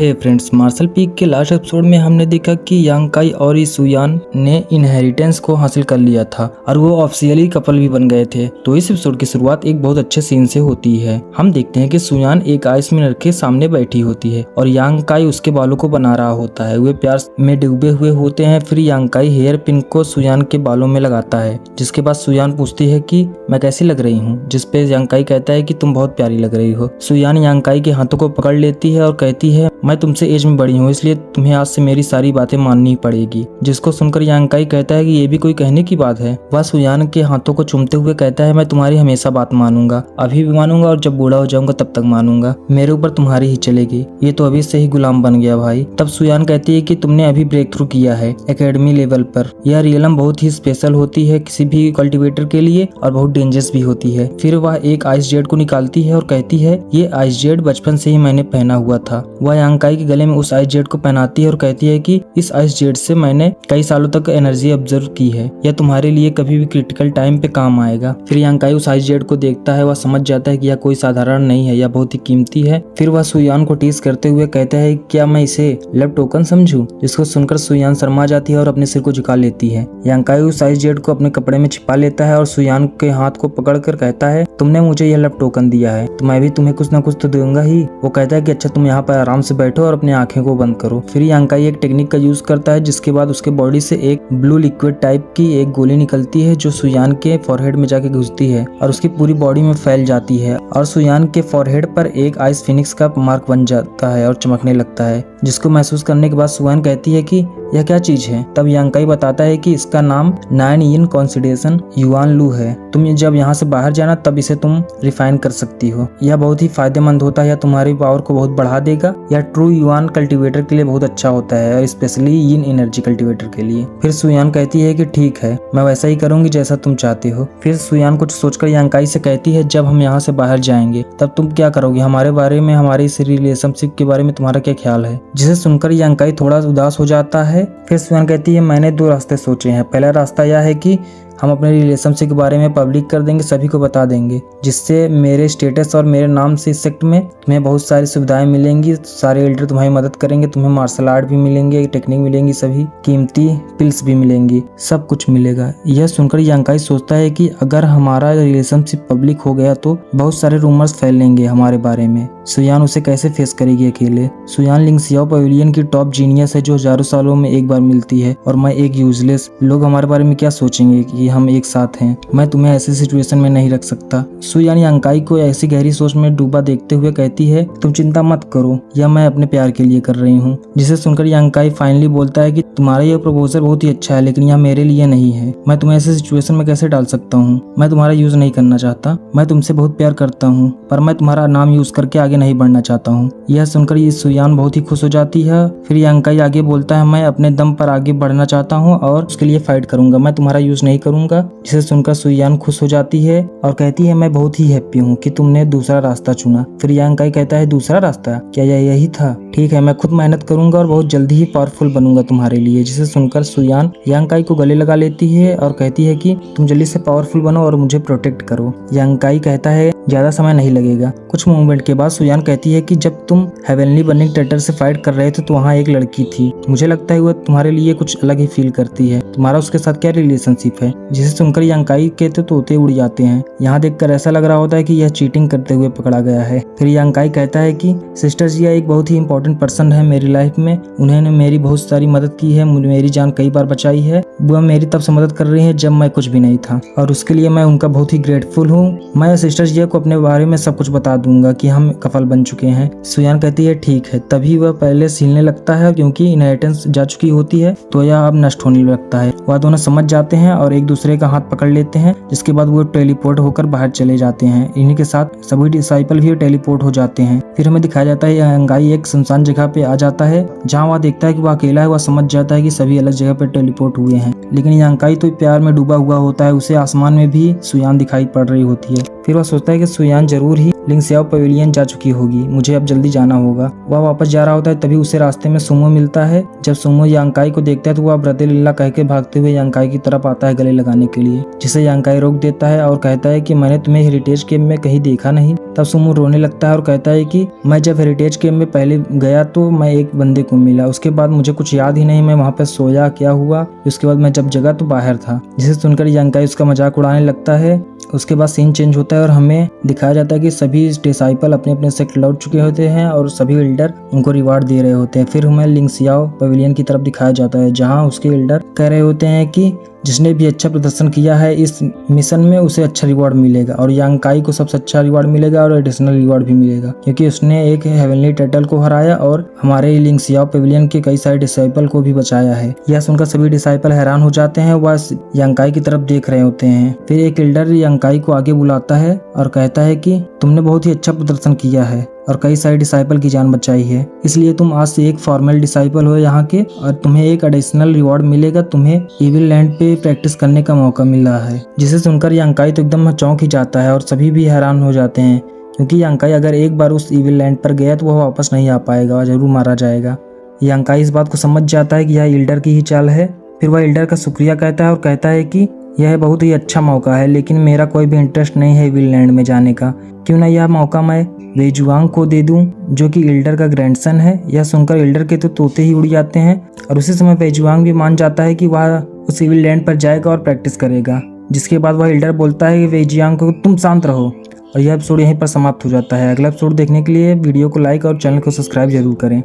हे friends, martial peak के last episode में हमने देखा कि यांग काई और सुयान ने इनहेरिटेंस को हासिल कर लिया था और वो ऑफिशियली कपल भी बन गए थे। तो इस एपिसोड की शुरुआत एक बहुत अच्छे सीन से होती है। हम देखते हैं कि सुयान एक आइस मिरर के सामने बैठी होती है और यांग काई उसके बालों को बना रहा होता है। वे प्यार में डूबे हुए होते हैं। फिर यांग काई हेयर पिन को सुयान के बालों में लगाता है, जिसके बाद सुयान पूछती है कि मैं कैसी लग रही हूँ, जिसपे यांग काई कहता है कि तुम बहुत प्यारी लग रही हो। सुयान यांग काई के हाथों को पकड़ लेती है और कहती है मैं तुमसे एज में बड़ी हूँ, इसलिए तुम्हें आज से मेरी सारी बातें माननी पड़ेगी। जिसको सुनकर यांग काई कहता है कि ये भी कोई कहने की बात है। वह सुयान के हाथों को चूमते हुए कहता है मैं तुम्हारी हमेशा बात मानूंगा, अभी भी मानूंगा और जब बूढ़ा हो जाऊंगा तब तक मानूंगा। मेरे ऊपर तुम्हारी ही चलेगी, ये तो अभी से ही गुलाम बन गया भाई। तब सुयान कहती है कि तुमने अभी ब्रेक थ्रू किया है एकेडमी लेवल पर। यह रियलम बहुत ही स्पेशल होती है किसी भी कल्टिवेटर के लिए और बहुत डेंजरस भी होती है। फिर वह एक आइस जेड को निकालती है और कहती है ये आइस जेड बचपन से ही मैंने पहना हुआ था। वह यांग काई के गले में उस आइस जेड को पहनाती है और कहती है कि इस आइस जेड से मैंने कई सालों तक एनर्जी ऑब्जर्व की है, यह तुम्हारे लिए कभी भी क्रिटिकल टाइम पे काम आएगा। फिर यांग काई उस आइस जेड को देखता है। वह समझ जाता है कि यह कोई साधारण नहीं है, यह बहुत ही कीमती है। फिर वह सुयान को टीज करते हुए कहता है क्या मैं इसे लव टोकन समझूं? जिसको सुनकर सुयान शर्मा जाती है और अपने सिर को झुका लेती है। यांग काई उस आइस जेड को अपने कपड़े में छिपा लेता है और सुयान के हाथ को पकड़कर कहता है तुमने मुझे यह लव टोकन दिया है तो मैं भी तुम्हें कुछ ना कुछ तो दूंगा ही। वो कहता है कि अच्छा तुम यहाँ पर आराम से बैठो और अपनी आंखें को बंद करो। फिर यांग काई एक टेक्निक का यूज करता है, जिसके बाद उसके बॉडी से एक ब्लू लिक्विड टाइप की एक गोली निकलती है जो सुयान के फॉरहेड में जाके घुसती है और उसकी पूरी बॉडी में फैल जाती है और सुयान के फॉरहेड पर एक आइस फिनिक्स का मार्क बन जाता है और चमकने लगता है। जिसको महसूस करने के बाद सुयान कहती है कि यह क्या चीज है। तब यांग काई बताता है कि इसका नाम 9 यिन कॉन्सिडेशन युआन लू है। तुम जब यहाँ से बाहर जाना तब इसे तुम रिफाइन कर सकती हो। यह बहुत ही फायदेमंद होता है, यह तुम्हारी पावर को बहुत बढ़ा देगा। यह ट्रू युआन कल्टीवेटर के लिए बहुत अच्छा होता है और स्पेशली यिन एनर्जी कल्टीवेटर के लिए। फिर सुयान कहती है कि ठीक है, मैं वैसा ही करूंगी जैसा तुम चाहते हो। फिर सुयान कुछ सोचकर यांग काई से कहती है जब हम यहाँ से बाहर जाएंगे तब तुम क्या करोगे, हमारे बारे में, हमारी इस रिलेशनशिप के बारे में तुम्हारा क्या ख्याल है। जिसे सुनकर यांग काई थोड़ा उदास हो जाता है। फिर सुयान कहती है मैंने 2 रास्ते सोचे हैं। पहला रास्ता यह है कि हम अपने रिलेशनशिप के बारे में पब्लिक कर देंगे, सभी को बता देंगे, जिससे मेरे स्टेटस और मेरे नाम से इस सेक्ट में तुम्हें बहुत सारी सुविधाएं मिलेंगी। सारे एल्डर तुम्हारी मदद करेंगे, तुम्हें मार्शल आर्ट भी मिलेंगे, टेक्निक मिलेंगी, सभी कीमती पिल्स भी मिलेंगी, सब कुछ मिलेगा। यह सुनकर यांग काई सोचता है कि अगर हमारा रिलेशनशिप पब्लिक हो गया तो बहुत सारे रूमर्स फैलेंगे हमारे बारे में। सुयान उसे कैसे फेस करेगी अकेले। सुयान लिंगसियाओ पवेलियन की टॉप जीनियस है जो हजारों सालों में एक बार मिलती है और मैं एक यूजलेस। लोग हमारे बारे में क्या सोचेंगे कि हम एक साथ हैं। मैं तुम्हें ऐसी सिचुएशन में नहीं रख सकता। सुयान यांग काई को ऐसी गहरी सोच में डूबा देखते हुए कहती है तुम चिंता मत करो, यह मैं अपने प्यार के लिए कर रही हूँ। जिसे सुनकर यांग काई फाइनली बोलता है कि तुम्हारा यह प्रपोजल बहुत ही अच्छा है, लेकिन यह मेरे लिए नहीं है। मैं तुम्हें ऐसी सिचुएशन में कैसे डाल सकता हूँ। मैं तुम्हारा यूज नहीं करना चाहता। मैं तुमसे बहुत प्यार करता हूँ, पर मैं तुम्हारा नाम यूज करके आगे नहीं बढ़ना चाहता हूँ। यह सुनकर ये सुयान बहुत ही खुश हो जाती है। फिर यांग काई आगे बोलता है मैं अपने दम पर आगे बढ़ना चाहता हूँ और उसके लिए फाइट करूंगा, मैं तुम्हारा यूज नहीं करूंगा। जिसे सुनकर सुयान खुश हो जाती है और कहती है मैं बहुत ही हैप्पी हूँ कि तुमने दूसरा रास्ता चुना। फिर यांग काई कहता है दूसरा रास्ता, क्या यह यही था? ठीक है, मैं खुद मेहनत करूंगा और बहुत जल्दी ही पावरफुल बनूंगा तुम्हारे लिए। जिसे सुनकर सुयान यांग काई को गले लगा लेती है और कहती है कि तुम जल्दी से पावरफुल बनो और मुझे प्रोटेक्ट करो। यांग काई कहता है ज्यादा समय नहीं लगेगा। कुछ मूवमेंट के बाद सुयान कहती है कि जब तुम हेवनली बर्निंग टर्टल से फाइट कर रहे थे तो वहाँ एक लड़की थी, मुझे लगता है वह तुम्हारे लिए कुछ अलग ही फील करती है। तुम्हारा उसके साथ क्या रिलेशनशिप है? जिसे सुनकर यांग काई के तो तोते उड़ जाते हैं। यहाँ देखकर ऐसा लग रहा होता है कि यह चीटिंग करते हुए पकड़ा गया है। फिर यांग काई कहता है कि सिस्टर जिया एक बहुत ही इंपॉर्टेंट पर्सन है मेरी लाइफ में। उन्होंने मेरी बहुत सारी मदद की है, मेरी जान कई बार बचाई है। वह मेरी तब से मदद कर रही है जब मैं कुछ भी नहीं था और उसके लिए मैं उनका बहुत ही ग्रेटफुल हूँ। मैं सिस्टर जिया को अपने बारे में सब कुछ बता दूंगा कि हम कपल बन चुके हैं। सुयान कहती है ठीक है। तभी वह पहले हिलने लगता है क्योंकि इनहेरिटेंस जा चुकी होती है तो यह अब नष्ट होने लगता है। वह दोनों समझ जाते हैं और एक दूसरे का हाथ पकड़ लेते हैं, जिसके बाद वो टेलीपोर्ट होकर बाहर चले जाते हैं। इन्हीं के साथ सभी डिसाइपल भी टेलीपोर्ट हो जाते हैं। फिर हमें दिखाया जाता है यांग काई एक सुनसान जगह पे आ जाता है। जहाँ वह देखता है कि वह अकेला है। वह समझ जाता है कि सभी अलग जगह पे टेलीपोर्ट हुए हैं। हैं, लेकिन यांकाई तो प्यार में डूबा हुआ होता है। उसे आसमान में भी सुयान दिखाई पड़ रही होती है। फिर वह सोचता है कि सुयान जरूर ही लिंगसियाओ पवेलियन जा चुकी होगी, मुझे अब जल्दी जाना होगा। वह वापस जा रहा होता है, तभी उसे रास्ते में सुमो मिलता है। जब सुमो यांकाई को देखता है तो वह ब्रते लीला कह के भागते हुए यांकाई की तरफ आता है गले लगाने के लिए, जिसे यांकाई रोक देता है और कहता है कि मैंने तुम्हें हेरिटेज कैंप में कहीं देखा नहीं। तब सुमो रोने लगता है और कहता है कि मैं जब हेरिटेज कैंप में पहले गया तो मैं एक बंदे को मिला, उसके बाद मुझे कुछ याद ही नहीं, मैं वहाँ पे सोया, क्या हुआ, उसके बाद मैं जब जगा तो बाहर था। जिसे सुनकर यांकाई उसका मजाक उड़ाने लगता है। उसके बाद सीन चेंज होता है और हमें दिखाया जाता है कि सभी डिसाइपल अपने अपने सेक्ट लौट चुके होते हैं और सभी एल्डर उनको रिवार्ड दे रहे होते हैं। फिर हमें लिंगसियाओ पवेलियन की तरफ दिखाया जाता है, जहां उसके एल्डर कह रहे होते हैं कि जिसने भी अच्छा प्रदर्शन किया है इस मिशन में उसे अच्छा रिवॉर्ड मिलेगा, और यांकाई को सबसे अच्छा रिवॉर्ड मिलेगा और एडिशनल रिवॉर्ड भी मिलेगा, क्योंकि उसने एक हेवनली टर्टल को हराया और हमारे लिंगसियाओ पवेलियन के कई सारे डिसाइपल को भी बचाया है। यह सुनकर सभी डिसाइपल हैरान हो जाते हैं, वह यांकाई की तरफ देख रहे होते हैं। फिर एक एल्डर यांकाई को आगे बुलाता है और कहता है कि तुमने बहुत ही अच्छा प्रदर्शन किया है और कई सारे डिसाइपल की जान बचाई है, इसलिए तुम आज से एक फॉर्मल डिसाइपल हो यहाँ के, और तुम्हें एक एडिशनल रिवॉर्ड मिलेगा, तुम्हें इविल लैंड पे प्रैक्टिस करने का मौका मिल रहा है। जिसे सुनकर यांकाई तो एकदम चौंक ही जाता है और सभी भी हैरान हो जाते हैं, क्योंकि यांकाई अगर एक बार उस इविल लैंड पर गया तो वह वापस नहीं आ पाएगा और जरूर मारा जाएगा। यांकाई इस बात को समझ जाता है कि यह एल्डर की ही चाल है। फिर वह एल्डर का शुक्रिया कहता है और कहता है कि यह बहुत ही अच्छा मौका है, लेकिन मेरा कोई भी इंटरेस्ट नहीं है इविल लैंड में जाने का, क्यों ना यह मौका मैं वेजुआंग को दे दूं, जो कि एल्डर का ग्रैंडसन है। यह सुनकर एल्डर के तो तोते ही उड़ जाते हैं और उसी समय वेजुआंग भी मान जाता है कि वह उस इविल लैंड पर जाएगा और प्रैक्टिस करेगा। जिसके बाद वह एल्डर बोलता है कि वेजुआंग को तुम शांत रहो, और यह एपिसोड यहीं पर समाप्त हो जाता है। अगला एपिसोड देखने के लिए वीडियो को लाइक और चैनल को सब्सक्राइब जरूर करें।